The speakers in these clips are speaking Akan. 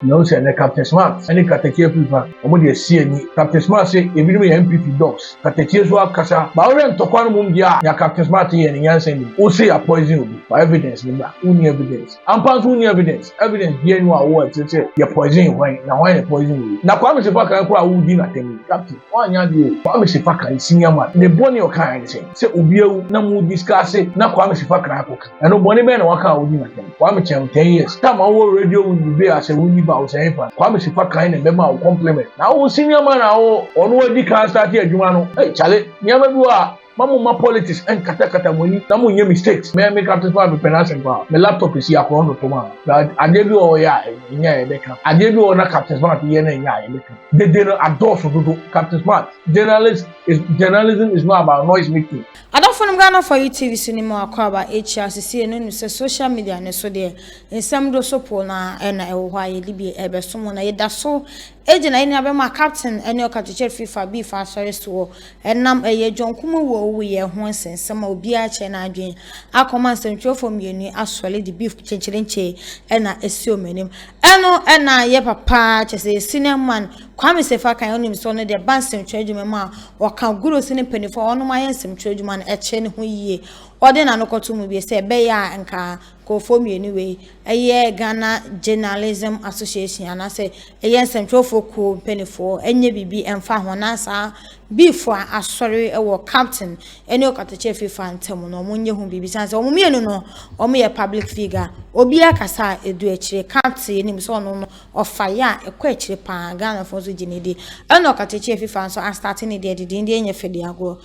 No say na Captain Smart any Katekia people omo dey see any Captain Smart say ebi no MPP dogs Katekia so akasa ba ore ntokwa no mum dia ya Captain Smart here ni yansa ni o say a poison obi by evidence ni ba uni evidence ampa so uni evidence bi enu awo say ya poison why na why na poison obi na kwa me se fa kan kura wo di na temi Captain wanya di o kwa me se fa kan senior man ne boni o kan say obi ewu na mu discuss na kwa me se fa kan akoka eno boni be na waka wo di na temi kwa me chem 10 years time wo radio wo be as we ba o say fa kwa me se fa kan na be ma o compliment na wo senior man na wo ono adi kan start adwuma no chale nyama bi wa Mama politics and kata money. Namu nye mistakes. Me make up to me penance kwa. Me laptop is here kwa ndo toma. Adebi o ya nya ebeka. Adebi o na Captain Smart ye na nya ebeka. They adore so do Captain Smart. Journalism is not about noise making. I don't find Ghana for you TV cinema akwa HRCC no say social media ne so there. Nsem do so po na na ewo ye libi ebe so mo na ye da so eje na ina be ma captain ene o kachiche FIFA be fa sorry so enam eye jonkumu wo ye ho nsensem obi a che na adwen akoma nsentwo fom yeni asole the beef chencherenche ena esi omenim eno ena ye papa che say senior man kwame sefa kan onim so no de bansem twadwuma ma o kan guru sine penifo ono ma yensem twadwuma na eche ne ho yie ode na no koto mu bi se be ya nka ko fom yeni we eye Ghana Journalism Association ana se eye nsem twofo ko penifo enye bibi emfa ho na sa before asori ewo captain ene okateche FIFA ntem no monye hu bibi sanse omo mienu no omo ye public figure obi akasa edu akire captain nim so no ofaya ekwa akire pa Ghana fo so ginedi ene okateche FIFA so starting ne de enye fede ago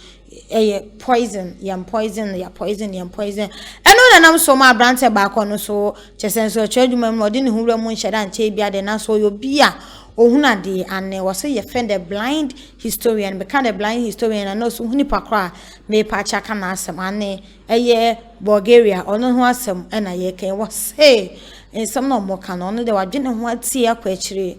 eye poison yam poison eno na nam so ma brante ba ko no so chesenso twadwuma mo de ne hu mu nhyeda nche bia de na so yo bia ohuna de ane wase ye friend the blind historian become a blind historian and also huni pakra me pa chaka na asem ane eye Borgaria ono ho asem na ye kan wase ensem no mo kan ono de wadwene ho atie akwachire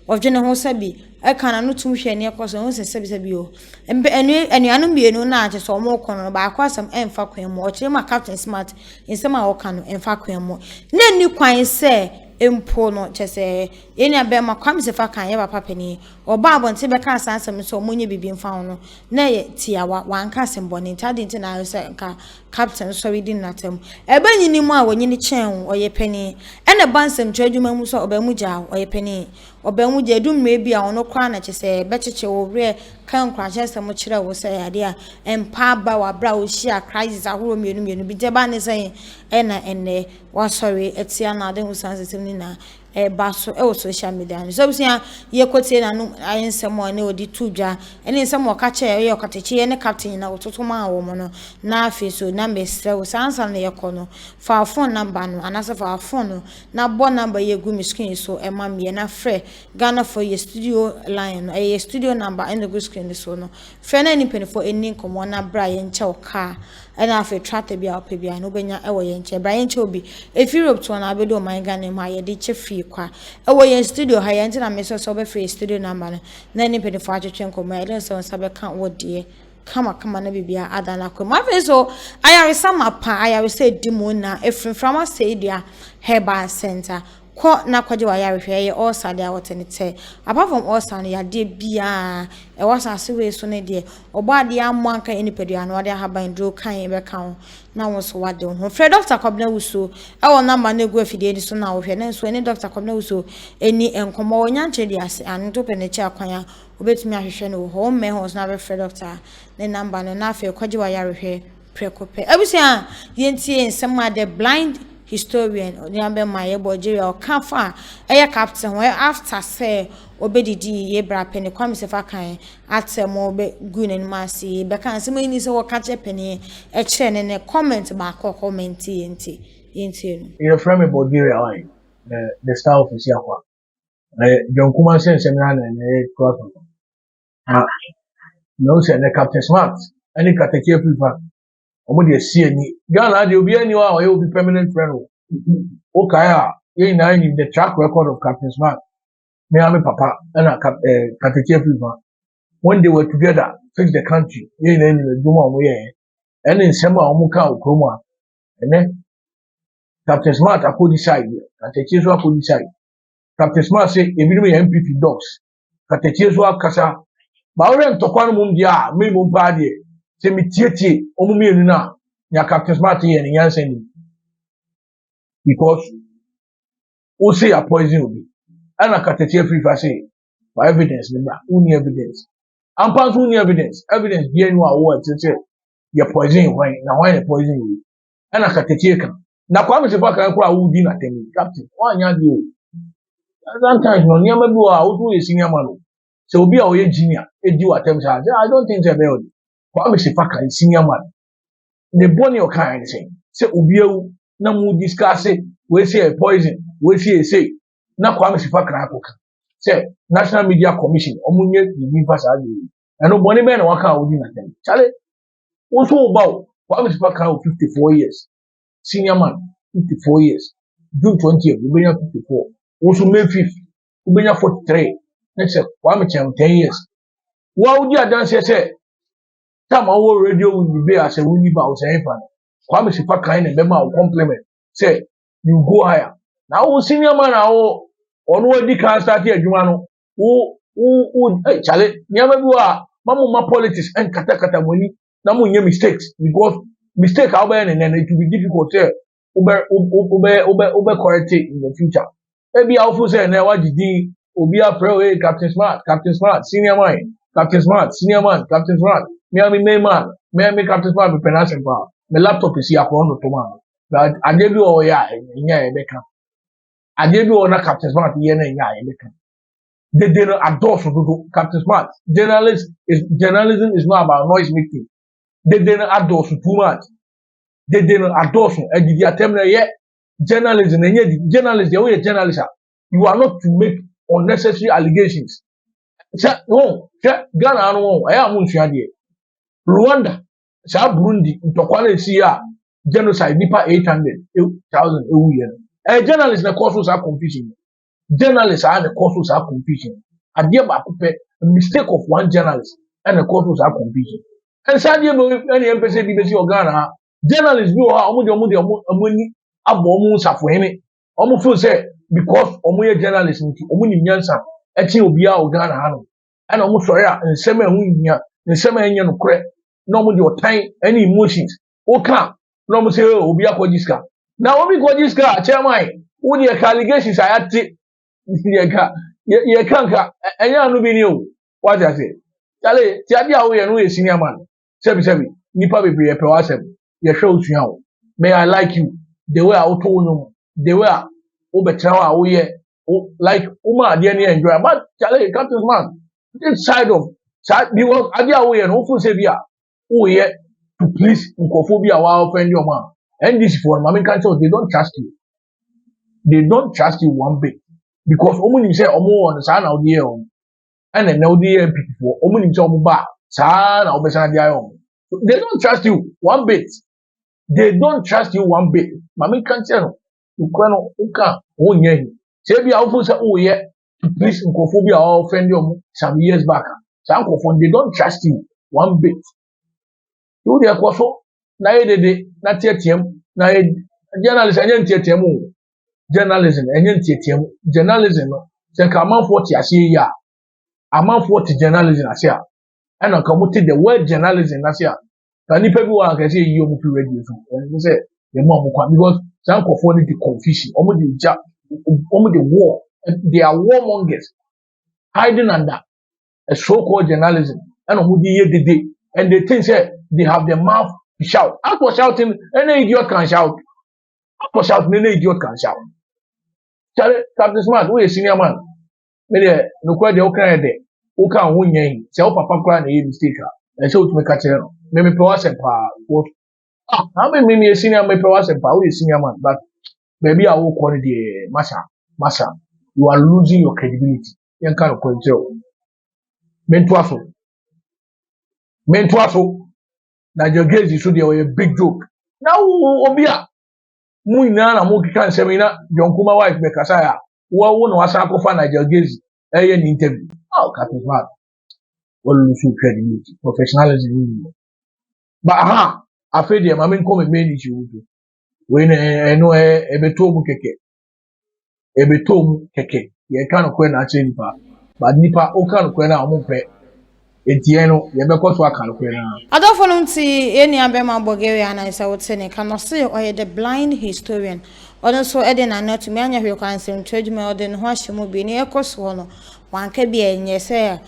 wadwene ho sabi e kan no tum hwe ne ekoso ho sebi o enu mienu na aje so mo kono ba akwasem emfa kwan mo o kire ma Captain Smart ensem a wo kan no emfa kwan mo na ni kwan se empo no chese eni abe ma kwam se fa kan ye papa pani oba abonte be kan sansem so monye bibi mfa ho no na ye tiawa wanka semboni ntade nti na se nka Captain so we din natem ebe nyini mu a wonyini chen oye pani ene bansem twadwuma mu so oba mu ja oye pani oba mu ja dum mebi a ono kwa na chese be cheche wo re kan kwa chese mo kire wo se ade a empa ba wa bra wo hia crisis ahoro mienu bi je ba ne se ena ene wa sorry etia na de hu sansem ni na baso social media so bia ye kotie na no ayensemo na odi tudwa ene nsemo ka che ye okatechi ye ne captain na ototo ma wo mo no na afi so na mesre wo sansa na ye kono fa phone number no anase fa phone no na bo number ye gu mi screen so e ma me na frɛ Ghana for your studio line no studio number in the good screen so no frɛ na ni penifo eni nkomo na bra ye nche o car ena afi trate bia opebia no benya e wo ye nche bra ye nche obi if Europe to na bedo my Ghana ma ye de chefi kwa ewo ye studio ha ye ntina me so be free studio number na ni pe de fa twetwe nkoma ele so sabe kan wo de kama na bibia adana kwa ma fe so ayaresa mapa ayaresa dimo na efrinframa say dia herbal center ko na kwaje wa yarehwe ye all sade a wotenete apart from all sade ya de bia e wasase we so ne de obade ammo anka enipedua no wade haban dro kan e be kan na wo so wade ho fre Dr. Kwabena Wuso e wo number na egu afide ni so na wo hwe na so eni Dr. Kwabena Wuso eni enkomo wonya nche de ase an to penechi akwanya obetumi ahwehwe no ho me ho na be fre doctor ne number no na afi kwaje wa yarehwe prekope abusia yentie nsema the blind historian onyambe maye Borgaria o kafa eye captain we after say obedidi ye bra peni kwam se fa kan atemo be gunen masi be kan se mani se wo ka che peni e kire ne comment ba ko comment yenti no you from Borgaria line the style of Siakwa John Kuma sense na cross no say the Captain Smart any katekia people omo de see ani Ghana de obi ani wa o be permanent friend o kaya ye na ni the track record of Captain Smart me and papa and katekia people when they were together fix the country ye na ni the duma omo ye and in sema omo ka okroma ene Captain Smart akodi side katekia so akodi side Captain Smart say ebi me MPP dogs katetie so akasa ba ore ntokwa no mum dia me mum pa de se me tietie omu me enu na ya Captain Smart ye ne yansa ni because who say a poison obi ana katetie free fa say for evidence me ba uni evidence ampa so uni evidence bi enu a wo tete ye poison why na why the poison you ana katetie kan na kwa me se fa kan kura wo di na temi captain wa nya di o sometimes no niam bi wa wo do senior man o se obi a oye junior e di wa tem sa I don't think say be o kwa me se fa kan senior man the boni o kan say obi ewu na mu discuss we say poison we say na kwa me se fa kan akoka say National Media Commission omunye ni fa sa di eno boni be na wa kan odi na tem chale wo so ba o kwa me se fa kan 54 years senior man 54 years June 20th we be 54 also May 5th we be 43 next year kwa me 10 years wa odi adanse say time our radio will be as a winnie ba o say fa kwa me se fa kan na be ma o compliment say you go higher now wo senior man na wo ono adi kan start adwuma no wo chale niam bi wa ma politics and kata money na mo nye mistakes because mistake how be and it will be difficult to ube correct it in the future maybe how for say na wa didi obi a pray Captain Smart senior man Captain Smart senior man Captain Smart me Captain Smart be penance pa me laptop is here for no to man but adebi o ya nya e beka adebi o na Captain Smart ye na nya e beka they don't adore so Captain Smart journalism is not about noise making they don't adore so too much they don't adore so and the attempt na journalism and journalist the journalist you are not to make unnecessary allegations no Ghana no I am unsuade Rwanda sa Burundi ntokwa si ya genocide nipa 800,000 ewu ye journalist na cause us confusion journalists are the cause of confusion adie ba pe mistake of one journalist and the cause of confusion and sadie no any empese bi be si Ghana journalists bi o ha omuni abo omu safohene omu feel say because omu ye journalist nti omu ni nyansa echi obi a Ghana ha no and omu sori a nsema ehu nhia nsema enye no kore na omu de otan any emotions o ka na omu say obi akwajiska na obi kwajiska chairman wo de allegations ayate ye kanka enya anu bi ni o what I say chale ti ade a wo ye no ye senior man sebi nipa bebre ye pe wa sem ye hwe otua o may I like you the way I auto no the way o betra wa wo ye like uma ade ni enjoy but chale Captain Smart this side of because ade a wo ye no fu se bia wo ye to please nkofobia wa offend your man and this for mama can say they don't trust you one bit because omu say omu on sa na odi e o and na odi e people omu say omu ba sa na obesa dia yo they don't trust you one bit mama kan say no ukwa no uka onye hi say bia ofu say o ye to please nkofobia or offend you some years back sa nkofo they don't trust you one bit you dey kwaso na ye dede na tietiem na journalist anya tietiem o journalism enye ntietem journalism no se ka amanfo ti ase ya amanfo ti journalism ase a ena ka muti the word journalism ase a ka nipa bi wa ka se yi omu fi radio so en se ye mo amukwa because some kofo ni the confusion omu the war they are warmongers hiding under a so-called journalism and omu di ye dede and they think say they have the mouth to shout after shouting any idiot can shout chale Captain Smart we senior man me de no kwa de o kan de o kan ho nyan se o papa kra na ye mistake a se o tumi ka kire no me pe wase pa wo na me senior me pe wase pa we senior man but baby a wo ko de masa you are losing your credibility yen kan ko nje o mentu aso na jogezi so de o ye big joke na obi a mu ina na mu kika nsem ina jonkuma wife be kasa ya wo no asa akofa na jogezi eye ni interview Captain Smart all lose credibility professionalism ba afedi e ma me nko me ni chi wuto we na eno e beto mu keke ebetom keke ye ka no kwe na ache nipa but nipa o ka no kwe na omo pe etie no ye be koso aka no kwe na adofo no nti eni abema Borgaria na isa wote ne ka no say oye the blind historian ono so ede na not me anya hwe kwa nsem twadwuma ode no ho ahyemo bi ne ekoso no wanka bi enye say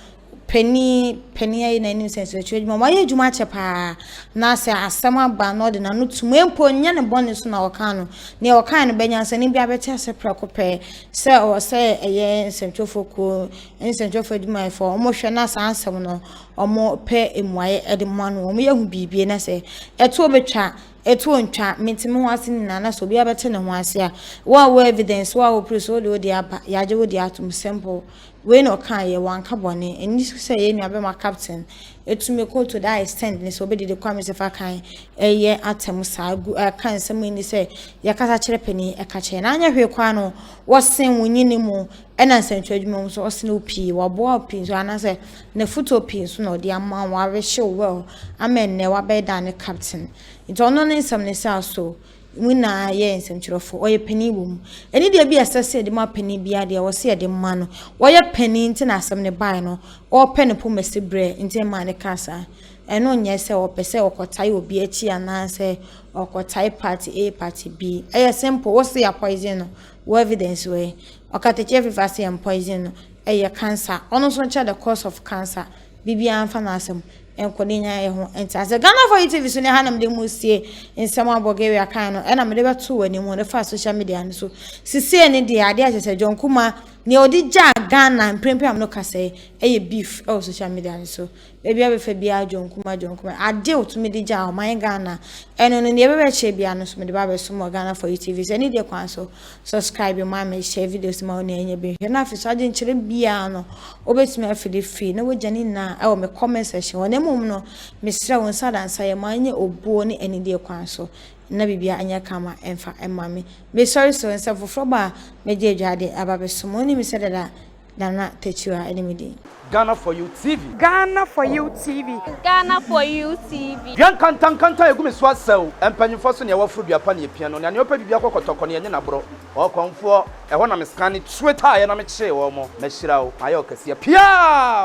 penny ayi na nim sense twadwuma ma ye dwuma che pa na say asema ba no de na no tumu empo nya ne bone so na oka no ne oka no benya se ne bia bete se prekope se o se eye nsentwofoko nsentwofo dwuma fo omo hwe na sa ansem no omo pe emuaye ede mo no omo yehu bibie na se eto obetwa eto ntwa mentime ho ase ni na so bia bete ne ho ase a wa evidence wa proof so de aba yaje wo de atom sample we no kan ye wanka bone eni say ye nua be ma captain etume ko to that extent ni so be de kwame se fa kan eye atem sa kan sem ni say ya kasa kire pani e ka che na anya hwe kwa no wosen wonyini mu ena nsentwadwuma so osen opi wo bo opi so ana say na foto opi so no de ama wa we show well amen ne wa be da ne captain it ono ne sam ne sa so wina ye nsentwerofo oye pani wom eni de bi asase de ma pani bia de wo se de ma no woye pani nti na asem ne bai no o pani po mesibre nti ma ne kasa eno nye se o pese okotai obi achi ana se okotai party A party B eye simple wo se ya poison no wo evidence we okateche fifa se ya poison no eye cancer ono so ncha the cause of cancer bibia amfa na asem enkodenya ho ntase Ghana for TV so ne hanam de musie nsema Borgaria kan no ena me de beto wani mu ne fa social media no so sisie ne de ade agese jonkuma ne odi ja Ghana mprempem no kase eye beef o social media no so bebia be fa bia jonkuma ade otumi de ja o man Ghana eno no ne be che bia no so me de ba be so mo Ghana for TV so ne de kwan so subscribe ma me share videos ma oni enye be na fi so ade nchire bia no obetumi afide free na wojani na e o me comment section mum no misra won sadansa ye manye obuo ne enide kwan so na bibia anya kama emfa emame me sorry so ensa foforo ba meje adwade ababesomo ni mi sedada na techiwa enemidi Ghana for you TV. Ghana for you TV. Ghana for you TV. Yan kanta egumi so asew empanyimfo so ne wafuru duapa ne pia no na ne opa bibia kokotoko ne na bro o konfo e ho na me scan Twitter ye na me kye wo mo ma hyira wo ayo kase pia